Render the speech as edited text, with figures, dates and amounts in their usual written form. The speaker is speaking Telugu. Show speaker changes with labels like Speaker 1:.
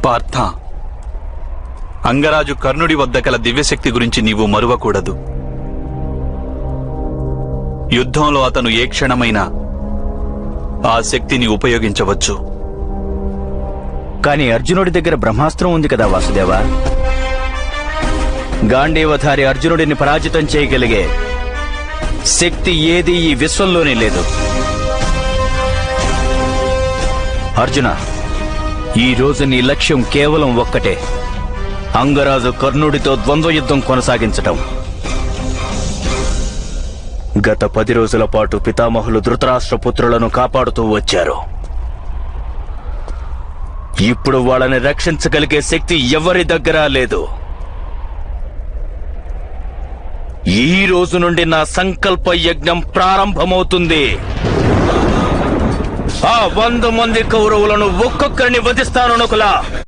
Speaker 1: పార్థ, అంగరాజు కర్ణుడి వద్ద కల దివ్యశక్తి గురించి నీవు మరువకూడదు. యుద్ధంలో అతను ఏ క్షణమైనా ఆ శక్తిని ఉపయోగించవచ్చు.
Speaker 2: కానీ అర్జునుడి దగ్గర బ్రహ్మాస్త్రం ఉంది కదా వాసుదేవా. గాంధీవధారి అర్జునుడిని పరాజితం చేయగలిగే శక్తి ఏది ఈ విశ్వంలోనే లేదు. అర్జున, ఈ రోజు నీ లక్ష్యం కేవలం ఒక్కటే, అంగరాజు కర్ణుడితో ద్వంద్వ యుద్ధం కొనసాగించటం. గత 10 రోజుల పాటు పితామహులు ధృతరాష్ట్ర పుత్రులను కాపాడుతూ వచ్చారు. ఇప్పుడు వాళ్ళని రక్షించగలిగే శక్తి ఎవరి దగ్గర లేదు. ఈ రోజు నుండి నా సంకల్ప యజ్ఞం ప్రారంభమవుతుంది. ఆ 100 మంది కౌరవులను ఒక్కొక్కరిని వధిస్తాను నకులా.